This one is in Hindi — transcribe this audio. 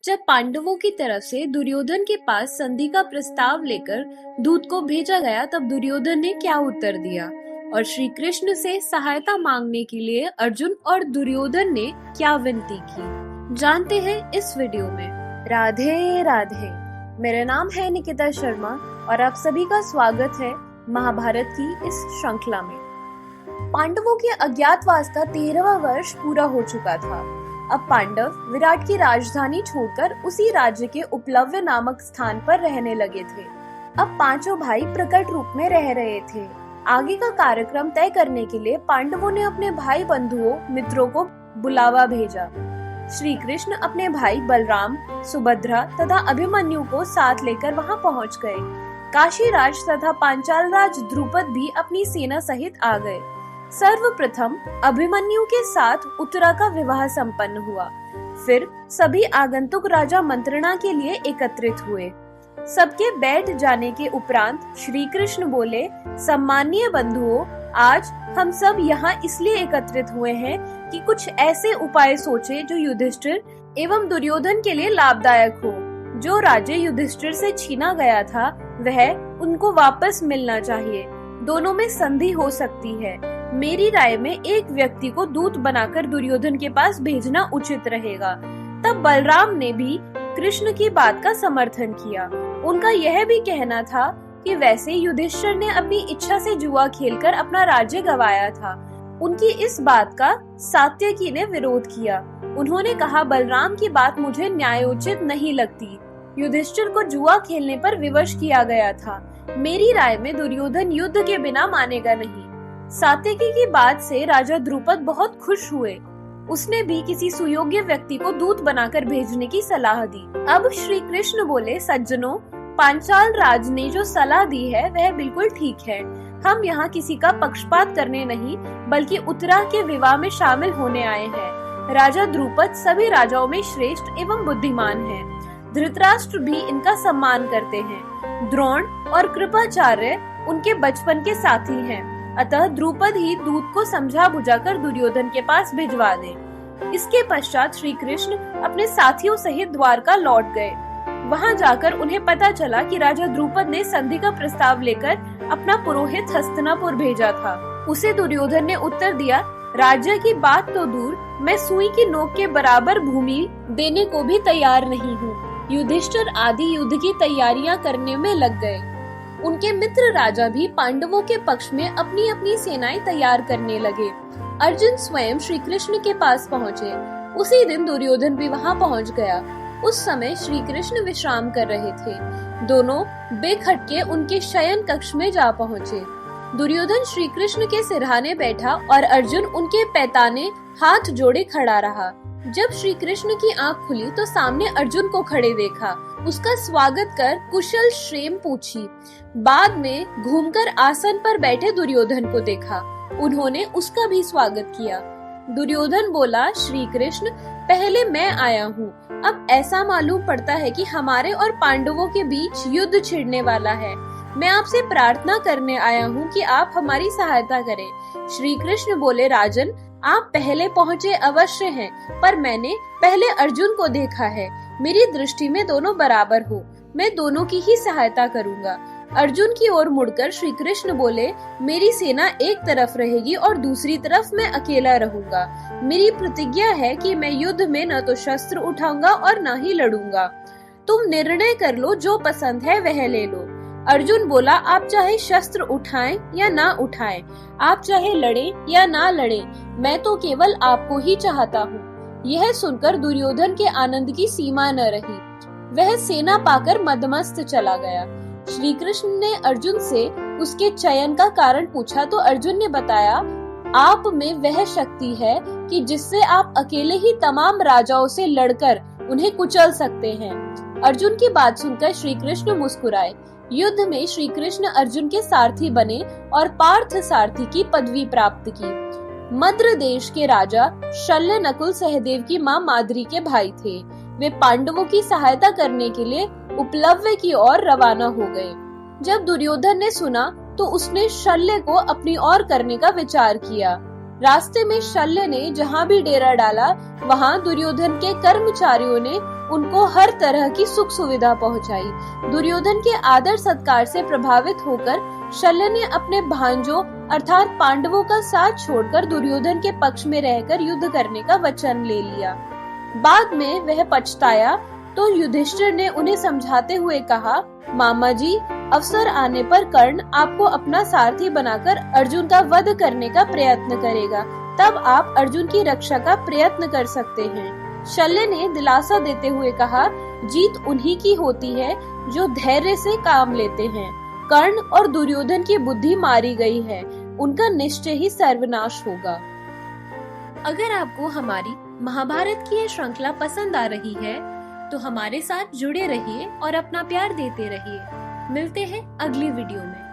जब पांडवों की तरफ से दुर्योधन के पास संधि का प्रस्ताव लेकर दूत को भेजा गया, तब दुर्योधन ने क्या उत्तर दिया और श्री कृष्ण से सहायता मांगने के लिए अर्जुन और दुर्योधन ने क्या विनती की, जानते हैं इस वीडियो में। राधे राधे, मेरा नाम है निकिता शर्मा और आप सभी का स्वागत है महाभारत की इस श्रृंखला में। पांडवों के अज्ञातवास का 13वां वर्ष पूरा हो चुका था। अब पांडव विराट की राजधानी छोड़कर उसी राज्य के उपलव्य नामक स्थान पर रहने लगे थे। अब पांचों भाई प्रकट रूप में रह रहे थे। आगे का कार्यक्रम तय करने के लिए पांडवों ने अपने भाई बंधुओं मित्रों को बुलावा भेजा। श्री कृष्ण अपने भाई बलराम, सुभद्रा तथा अभिमन्यु को साथ लेकर वहां पहुंच गए। काशी राज तथा पांचाल राज द्रुपद भी अपनी सेना सहित आ गए। सर्वप्रथम अभिमन्यु के साथ उत्तरा का विवाह संपन्न हुआ। फिर सभी आगंतुक राजा मंत्रणा के लिए एकत्रित हुए। सबके बैठ जाने के उपरांत श्री कृष्ण बोले, सम्मानीय बंधुओं, आज हम सब यहाँ इसलिए एकत्रित हुए हैं कि कुछ ऐसे उपाय सोचे जो युधिष्ठिर एवं दुर्योधन के लिए लाभदायक हो। जो राज्य युधिष्ठिर से छीना गया था वह उनको वापस मिलना चाहिए। दोनों में संधि हो सकती है। मेरी राय में एक व्यक्ति को दूत बनाकर दुर्योधन के पास भेजना उचित रहेगा। तब बलराम ने भी कृष्ण की बात का समर्थन किया। उनका यह भी कहना था कि वैसे युधिष्ठिर ने अपनी इच्छा से जुआ खेलकर अपना राज्य गंवाया था। उनकी इस बात का सात्यकी ने विरोध किया। उन्होंने कहा, बलराम की बात मुझे न्यायोचित नहीं लगती। युधिष्ठिर को जुआ खेलने पर विवश किया गया था। मेरी राय में दुर्योधन युद्ध के बिना मानेगा नहीं। सात्यकी की बात से राजा द्रुपद बहुत खुश हुए। उसने भी किसी सुयोग्य व्यक्ति को दूत बनाकर भेजने की सलाह दी। अब श्री कृष्ण बोले, सज्जनों, पांचाल राज ने जो सलाह दी है वह बिल्कुल ठीक है। हम यहाँ किसी का पक्षपात करने नहीं बल्कि उत्तरा के विवाह में शामिल होने आए हैं। राजा द्रुपद सभी राजाओं में श्रेष्ठ एवं बुद्धिमान है। धृतराष्ट्र भी इनका सम्मान करते हैं। द्रोण और कृपाचार्य उनके बचपन के साथी हैं। अतः द्रुपद ही दूत को समझा बुझाकर दुर्योधन के पास भिजवा दे। इसके पश्चात श्री कृष्ण अपने साथियों सहित द्वारका लौट गए। वहां जाकर उन्हें पता चला कि राजा द्रुपद ने संधि का प्रस्ताव लेकर अपना पुरोहित हस्तिनापुर भेजा था। उसे दुर्योधन ने उत्तर दिया, राज्य की बात तो दूर, मैं सुई की नोक के बराबर भूमि देने को भी तैयार नहीं हूँ। युधिष्ठिर आदि युद्ध की तैयारियां करने में लग गए। उनके मित्र राजा भी पांडवों के पक्ष में अपनी अपनी सेनाएं तैयार करने लगे। अर्जुन स्वयं श्री कृष्ण के पास पहुँचे। उसी दिन दुर्योधन भी वहां पहुंच गया। उस समय श्री कृष्ण विश्राम कर रहे थे। दोनों बेखटके उनके शयन कक्ष में जा पहुँचे। दुर्योधन श्री कृष्ण के सिरहाने बैठा और अर्जुन उनके पैताने हाथ जोड़े खड़ा रहा। जब श्री कृष्ण की आंख खुली तो सामने अर्जुन को खड़े देखा। उसका स्वागत कर कुशल क्षेम पूछी। बाद में घूमकर आसन पर बैठे दुर्योधन को देखा। उन्होंने उसका भी स्वागत किया। दुर्योधन बोला, श्री कृष्ण, पहले मैं आया हूँ। अब ऐसा मालूम पड़ता है कि हमारे और पांडवों के बीच युद्ध छिड़ने वाला है। मैं आपसे प्रार्थना करने आया हूँ कि आप हमारी सहायता करें। श्री कृष्ण बोले, राजन, आप पहले पहुँचे अवश्य हैं, पर मैंने पहले अर्जुन को देखा है। मेरी दृष्टि में दोनों बराबर हो। मैं दोनों की ही सहायता करूंगा। अर्जुन की ओर मुड़कर श्री कृष्ण बोले, मेरी सेना एक तरफ रहेगी और दूसरी तरफ मैं अकेला रहूंगा। मेरी प्रतिज्ञा है कि मैं युद्ध में न तो शस्त्र उठाऊंगा और न ही लड़ूंगा। तुम निर्णय कर लो, जो पसंद है वह ले लो। अर्जुन बोला, आप चाहे शस्त्र उठाएं या ना उठाएं, आप चाहे लड़ें या ना लड़ें, मैं तो केवल आपको ही चाहता हूँ। यह सुनकर दुर्योधन के आनंद की सीमा न रही। वह सेना पाकर मदमस्त चला गया। श्री कृष्ण ने अर्जुन से उसके चयन का कारण पूछा तो अर्जुन ने बताया, आप में वह शक्ति है कि जिससे आप अकेले ही तमाम राजाओं से लड़कर उन्हें कुचल सकते हैं। अर्जुन की बात सुनकर श्री कृष्ण मुस्कुराए। युद्ध में श्री कृष्ण अर्जुन के सारथी बने और पार्थ सारथी की पदवी प्राप्त की। मद्र देश के राजा शल्य नकुल सहदेव की मां माद्री के भाई थे। वे पांडवों की सहायता करने के लिए उपलव्य की ओर रवाना हो गए। जब दुर्योधन ने सुना तो उसने शल्य को अपनी ओर करने का विचार किया। रास्ते में शल्य ने जहाँ भी डेरा डाला, वहाँ दुर्योधन के कर्मचारियों ने उनको हर तरह की सुख सुविधा पहुंचाई। दुर्योधन के आदर सत्कार से प्रभावित होकर शल्य ने अपने भांजों अर्थात पांडवों का साथ छोड़कर दुर्योधन के पक्ष में रहकर युद्ध करने का वचन ले लिया। बाद में वह पछताया तो युधिष्ठिर ने उन्हें समझाते हुए कहा, मामा जी, अवसर आने पर कर्ण आपको अपना सारथी बनाकर अर्जुन का वध करने का प्रयत्न करेगा, तब आप अर्जुन की रक्षा का प्रयत्न कर सकते हैं। शल्य ने दिलासा देते हुए कहा, जीत उन्हीं की होती है जो धैर्य से काम लेते हैं। कर्ण और दुर्योधन की बुद्धि मारी गई है, उनका निश्चय ही सर्वनाश होगा। अगर आपको हमारी महाभारत की ये श्रृंखला पसंद आ रही है तो हमारे साथ जुड़े रहिए और अपना प्यार देते रहिए। मिलते हैं अगली वीडियो में।